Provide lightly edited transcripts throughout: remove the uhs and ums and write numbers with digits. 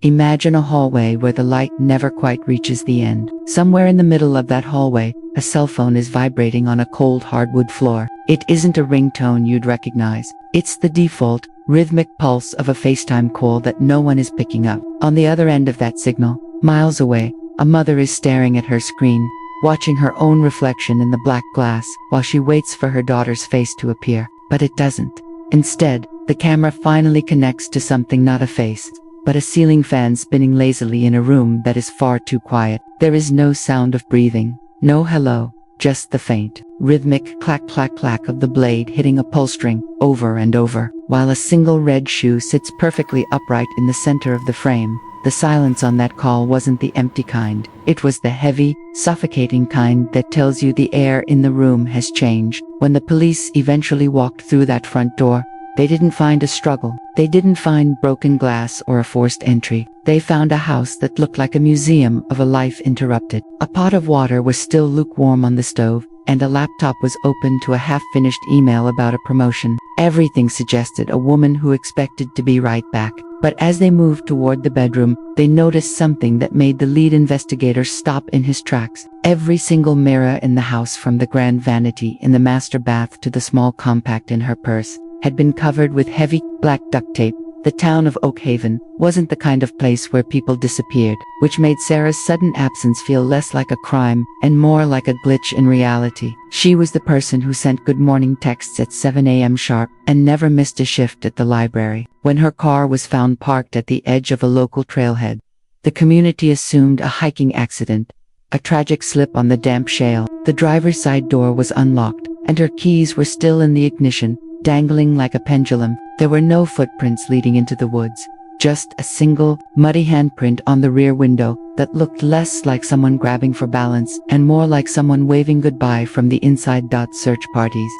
Imagine a hallway where the light never quite reaches the end. Somewhere in the middle of that hallway, a cell phone is vibrating on a cold hardwood floor. It isn't a ringtone you'd recognize. It's the default, rhythmic pulse of a FaceTime call that no one is picking up. On the other end of that signal, miles away, a mother is staring at her screen, watching her own reflection in the black glass while she waits for her daughter's face to appear. But it doesn't. Instead, the camera finally connects to something not a face, but a ceiling fan spinning lazily in a room that is far too quiet. There is no sound of breathing, no hello, just the faint, rhythmic clack clack clack of the blade hitting a pull string over and over, while a single red shoe sits perfectly upright in the center of the frame. The silence on that call wasn't the empty kind. It was the heavy, suffocating kind that tells you the air in the room has changed. When the police eventually walked through that front door, they didn't find a struggle. They didn't find broken glass or a forced entry. They found a house that looked like a museum of a life interrupted. A pot of water was still lukewarm on the stove, and a laptop was open to a half-finished email about a promotion. Everything suggested a woman who expected to be right back. But as they moved toward the bedroom, they noticed something that made the lead investigator stop in his tracks. Every single mirror in the house, from the grand vanity in the master bath to the small compact in her purse, had been covered with heavy, black duct tape. The town of Oakhaven wasn't the kind of place where people disappeared, which made Sarah's sudden absence feel less like a crime and more like a glitch in reality. She was the person who sent good morning texts at 7 a.m. sharp and never missed a shift at the library. When her car was found parked at the edge of a local trailhead, the community assumed a hiking accident, a tragic slip on the damp shale. The driver's side door was unlocked, and her keys were still in the ignition, dangling like a pendulum. There were no footprints leading into the woods, just a single, muddy handprint on the rear window that looked less like someone grabbing for balance and more like someone waving goodbye from the inside. Search parties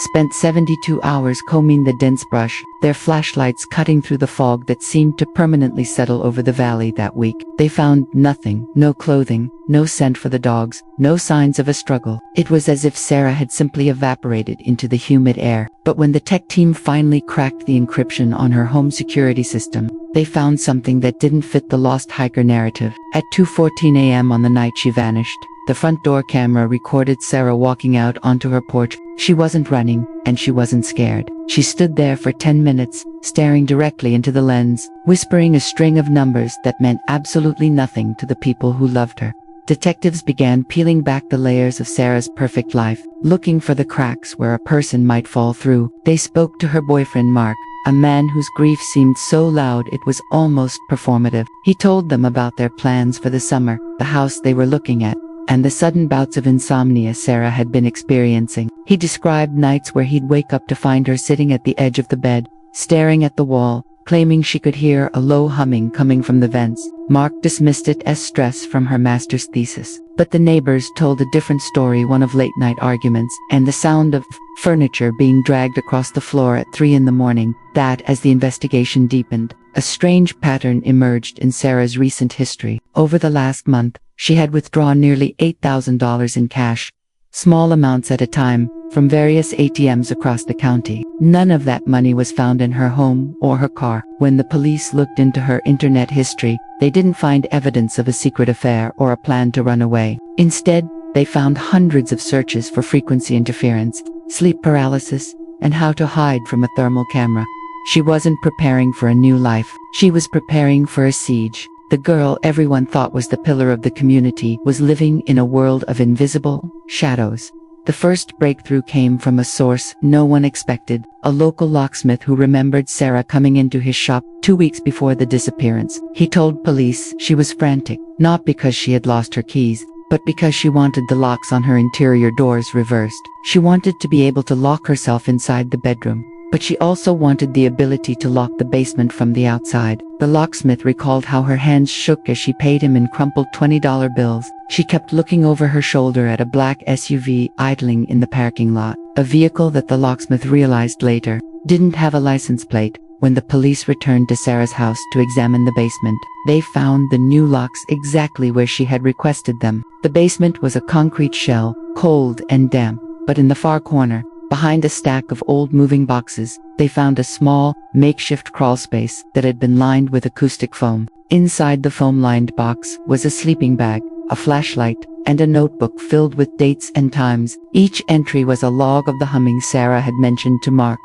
spent 72 hours combing the dense brush, their flashlights cutting through the fog that seemed to permanently settle over the valley that week. They found nothing, no clothing, no scent for the dogs, no signs of a struggle. It was as if Sarah had simply evaporated into the humid air. But when the tech team finally cracked the encryption on her home security system, they found something that didn't fit the lost hiker narrative. At 2:14 a.m. on the night she vanished, the front door camera recorded Sarah walking out onto her porch. She wasn't running, and she wasn't scared. She stood there for 10 minutes, staring directly into the lens, whispering a string of numbers that meant absolutely nothing to the people who loved her. Detectives began peeling back the layers of Sarah's perfect life, looking for the cracks where a person might fall through. They spoke to her boyfriend Mark, a man whose grief seemed so loud it was almost performative. He told them about their plans for the summer, the house they were looking at, and the sudden bouts of insomnia Sarah had been experiencing. He described nights where he'd wake up to find her sitting at the edge of the bed, staring at the wall, claiming she could hear a low humming coming from the vents. Mark dismissed it as stress from her master's thesis. But the neighbors told a different story, one of late-night arguments and the sound of furniture being dragged across the floor at 3 in the morning. That, as the investigation deepened, a strange pattern emerged in Sarah's recent history. Over the last month, she had withdrawn nearly $8,000 in cash, small amounts at a time, from various ATMs across the county. None of that money was found in her home or her car. When the police looked into her internet history, they didn't find evidence of a secret affair or a plan to run away. Instead, they found hundreds of searches for frequency interference, sleep paralysis, and how to hide from a thermal camera. She wasn't preparing for a new life. She was preparing for a siege. The girl everyone thought was the pillar of the community was living in a world of invisible shadows. The first breakthrough came from a source no one expected, a local locksmith who remembered Sarah coming into his shop 2 weeks before the disappearance. He told police she was frantic, not because she had lost her keys, but because she wanted the locks on her interior doors reversed. She wanted to be able to lock herself inside the bedroom, but she also wanted the ability to lock the basement from the outside. The locksmith recalled how her hands shook as she paid him in crumpled $20 bills. She kept looking over her shoulder at a black SUV idling in the parking lot, a vehicle that the locksmith realized later didn't have a license plate. When the police returned to Sarah's house to examine the basement, they found the new locks exactly where she had requested them. The basement was a concrete shell, cold and damp, but in the far corner, Behind a stack of old moving boxes, they found a small, makeshift crawlspace that had been lined with acoustic foam. Inside the foam-lined box was a sleeping bag, a flashlight, and a notebook filled with dates and times. Each entry was a log of the humming Sarah had mentioned to Mark.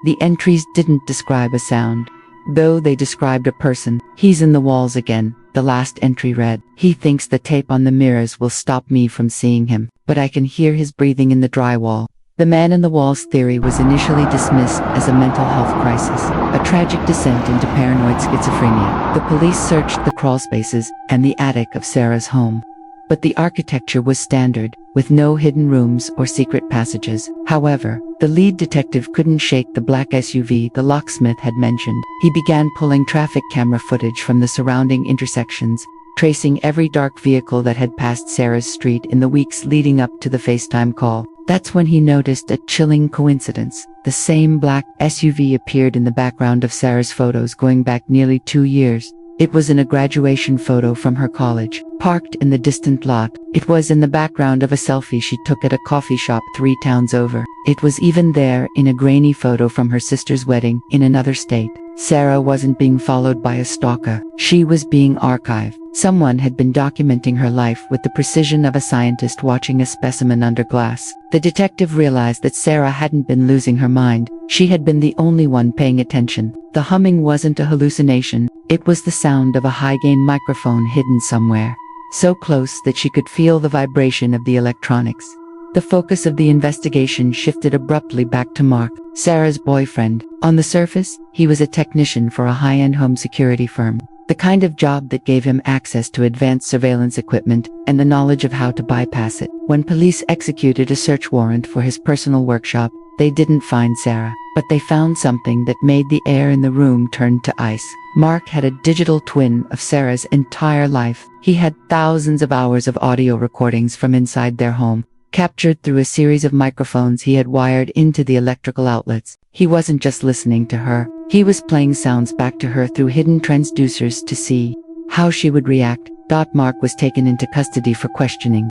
The entries didn't describe a sound, though they described a person. "He's in the walls again," the last entry read. "He thinks the tape on the mirrors will stop me from seeing him, but I can hear his breathing in the drywall." The man in the walls theory was initially dismissed as a mental health crisis, a tragic descent into paranoid schizophrenia. The police searched the crawlspaces and the attic of Sarah's home, but the architecture was standard, with no hidden rooms or secret passages. However, the lead detective couldn't shake the black SUV the locksmith had mentioned. He began pulling traffic camera footage from the surrounding intersections, tracing every dark vehicle that had passed Sarah's street in the weeks leading up to the FaceTime call. That's when he noticed a chilling coincidence. The same black SUV appeared in the background of Sarah's photos going back nearly 2 years. It was in a graduation photo from her college, parked in the distant lot. It was in the background of a selfie she took at a coffee shop 3 towns over. It was even there in a grainy photo from her sister's wedding in another state. Sarah wasn't being followed by a stalker. She was being archived. Someone had been documenting her life with the precision of a scientist watching a specimen under glass. The detective realized that Sarah hadn't been losing her mind. She had been the only one paying attention. The humming wasn't a hallucination. It was the sound of a high-gain microphone hidden somewhere, so close that she could feel the vibration of the electronics. The focus of the investigation shifted abruptly back to Mark, Sarah's boyfriend. On the surface, he was a technician for a high-end home security firm, the kind of job that gave him access to advanced surveillance equipment and the knowledge of how to bypass it. When police executed a search warrant for his personal workshop, they didn't find Sarah, but they found something that made the air in the room turn to ice. Mark had a digital twin of Sarah's entire life. He had thousands of hours of audio recordings from inside their home, captured through a series of microphones he had wired into the electrical outlets. He wasn't just listening to her, he was playing sounds back to her through hidden transducers to see how she would react. Mark was taken into custody for questioning,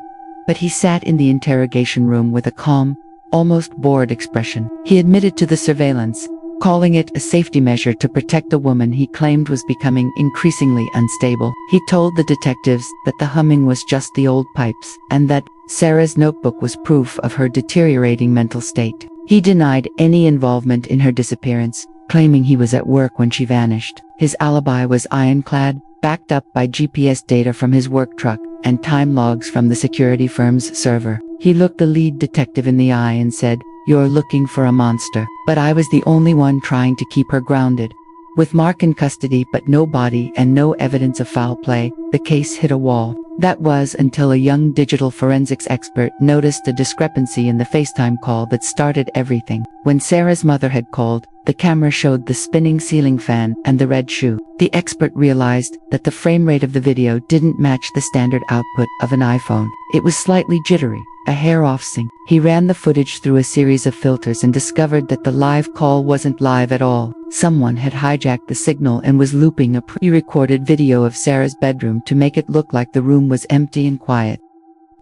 but he sat in the interrogation room with a calm, almost bored expression. He admitted to the surveillance, calling it a safety measure to protect the woman he claimed was becoming increasingly unstable. He told the detectives that the humming was just the old pipes, and that Sarah's notebook was proof of her deteriorating mental state. He denied any involvement in her disappearance, claiming he was at work when she vanished. His alibi was ironclad, backed up by GPS data from his work truck and time logs from the security firm's server. He looked the lead detective in the eye and said, "You're looking for a monster, but I was the only one trying to keep her grounded." With Mark in custody but no body and no evidence of foul play, the case hit a wall. That was until a young digital forensics expert noticed a discrepancy in the FaceTime call that started everything. When Sarah's mother had called, the camera showed the spinning ceiling fan and the red shoe. The expert realized that the frame rate of the video didn't match the standard output of an iPhone. It was slightly jittery, a hair off sync. He ran the footage through a series of filters and discovered that the live call wasn't live at all. Someone had hijacked the signal and was looping a pre-recorded video of Sarah's bedroom to make it look like the room was empty and quiet.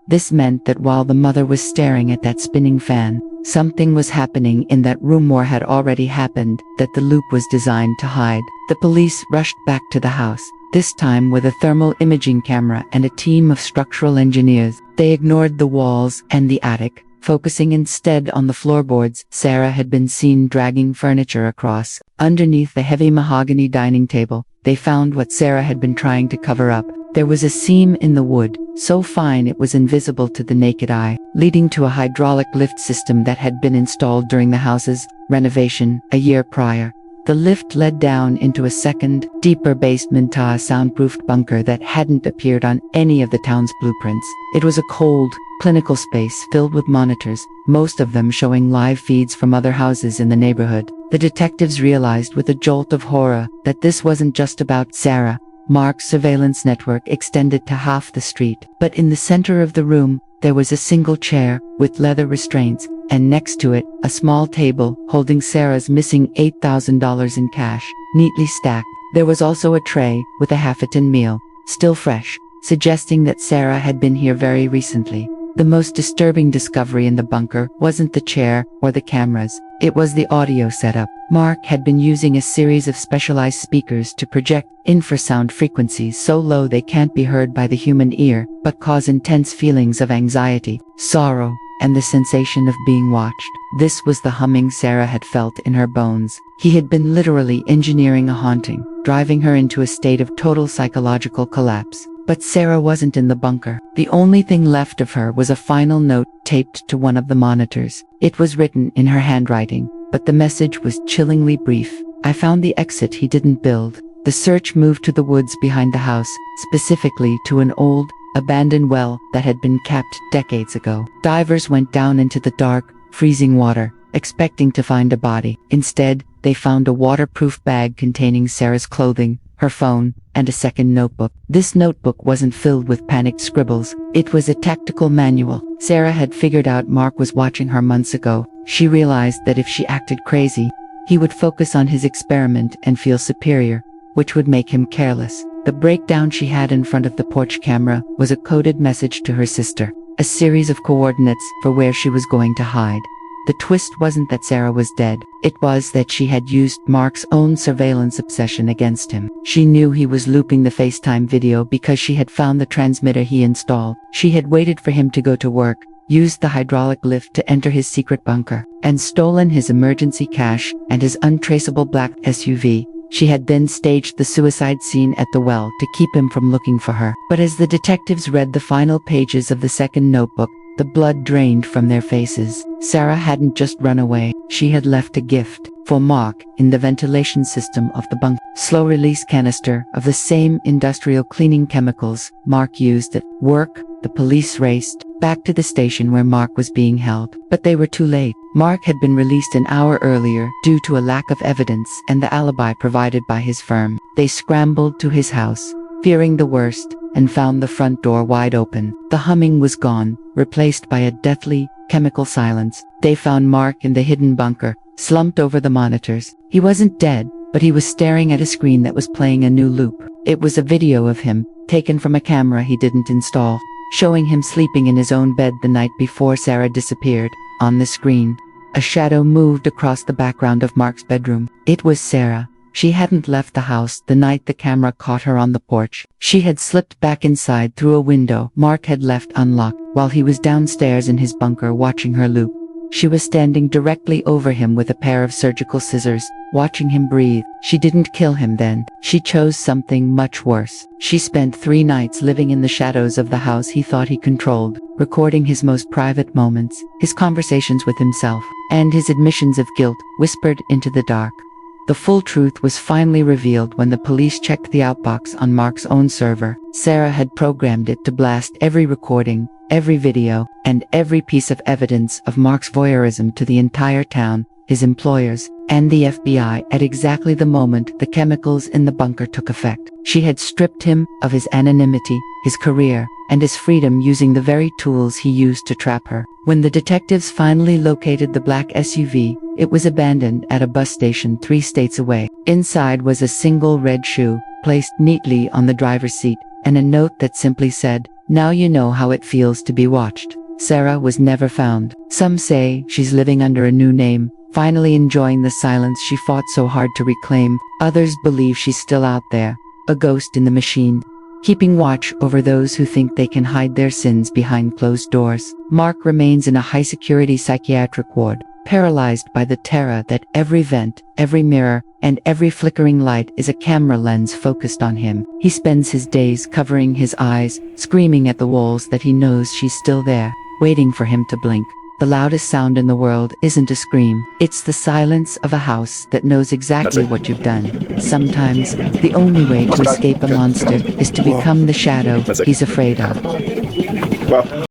This meant that while the mother was staring at that spinning fan, something was happening in that room. More had already happened that the loop was designed to hide. The police rushed back to the house, this time with a thermal imaging camera and a team of structural engineers. They ignored the walls and the attic, focusing instead on the floorboards. Sarah had been seen dragging furniture across. Underneath the heavy mahogany dining table, they found what Sarah had been trying to cover up. There was a seam in the wood, so fine it was invisible to the naked eye, leading to a hydraulic lift system that had been installed during the house's renovation a year prior. The lift led down into a second, deeper basement, a soundproofed bunker that hadn't appeared on any of the town's blueprints. It was a cold, clinical space filled with monitors, most of them showing live feeds from other houses in the neighborhood. The detectives realized with a jolt of horror that this wasn't just about Sarah. Mark's surveillance network extended to half the street. But in the center of the room, there was a single chair with leather restraints, and next to it, a small table holding Sarah's missing $8,000 in cash, neatly stacked. There was also a tray with a half-eaten meal, still fresh, suggesting that Sarah had been here very recently. The most disturbing discovery in the bunker wasn't the chair or the cameras, it was the audio setup. Mark had been using a series of specialized speakers to project infrasound frequencies so low they can't be heard by the human ear, but cause intense feelings of anxiety, sorrow, and the sensation of being watched. This was the humming Sarah had felt in her bones. He had been literally engineering a haunting, driving her into a state of total psychological collapse. But Sarah wasn't in the bunker. The only thing left of her was a final note taped to one of the monitors. It was written in her handwriting, but the message was chillingly brief. I found the exit he didn't build. The search moved to the woods behind the house, specifically to an old, abandoned well that had been capped decades ago. Divers went down into the dark, freezing water, expecting to find a body. Instead, they found a waterproof bag containing Sarah's clothing, her phone, and a second notebook. This notebook wasn't filled with panicked scribbles. It was a tactical manual. Sarah had figured out Mark was watching her months ago. She realized that if she acted crazy, he would focus on his experiment and feel superior, which would make him careless. The breakdown she had in front of the porch camera was a coded message to her sister, a series of coordinates for where she was going to hide. The twist wasn't that Sarah was dead, it was that she had used Mark's own surveillance obsession against him. She knew he was looping the FaceTime video because she had found the transmitter he installed. She had waited for him to go to work, used the hydraulic lift to enter his secret bunker, and stolen his emergency cash and his untraceable black SUV. She had then staged the suicide scene at the well to keep him from looking for her. But as the detectives read the final pages of the second notebook, the blood drained from their faces. Sarah hadn't just run away, she had left a gift for Mark in the ventilation system of the bunker. Slow-release canister of the same industrial cleaning chemicals Mark used at work. The police raced back to the station where Mark was being held, but they were too late. Mark had been released an hour earlier due to a lack of evidence and the alibi provided by his firm. They scrambled to his house, fearing the worst, and found the front door wide open. The humming was gone, replaced by a deathly, chemical silence. They found Mark in the hidden bunker, slumped over the monitors. He wasn't dead, but he was staring at a screen that was playing a new loop. It was a video of him, taken from a camera he didn't install, showing him sleeping in his own bed the night before Sarah disappeared. On the screen, a shadow moved across the background of Mark's bedroom. It was Sarah. She hadn't left the house the night the camera caught her on the porch. She had slipped back inside through a window Mark had left unlocked while he was downstairs in his bunker watching her loop. She was standing directly over him with a pair of surgical scissors, watching him breathe. She didn't kill him then. She chose something much worse. She spent 3 nights living in the shadows of the house he thought he controlled, recording his most private moments, his conversations with himself, and his admissions of guilt, whispered into the dark. The full truth was finally revealed when the police checked the outbox on Mark's own server. Sarah had programmed it to blast every recording, every video, and every piece of evidence of Mark's voyeurism to the entire town, his employers, and the FBI at exactly the moment the chemicals in the bunker took effect. She had stripped him of his anonymity, his career, and his freedom using the very tools he used to trap her. When the detectives finally located the black SUV, it was abandoned at a bus station 3 states away. Inside was a single red shoe, placed neatly on the driver's seat, and a note that simply said, "Now you know how it feels to be watched." Sarah was never found. Some say she's living under a new name, finally enjoying the silence she fought so hard to reclaim. Others believe she's still out there, a ghost in the machine, keeping watch over those who think they can hide their sins behind closed doors. Mark remains in a high-security psychiatric ward, paralyzed by the terror that every vent, every mirror, and every flickering light is a camera lens focused on him. He spends his days covering his eyes, screaming at the walls that he knows she's still there, waiting for him to blink. The loudest sound in the world isn't a scream. It's the silence of a house that knows exactly what you've done. Sometimes, the only way to escape a monster is to become the shadow he's afraid of. Well.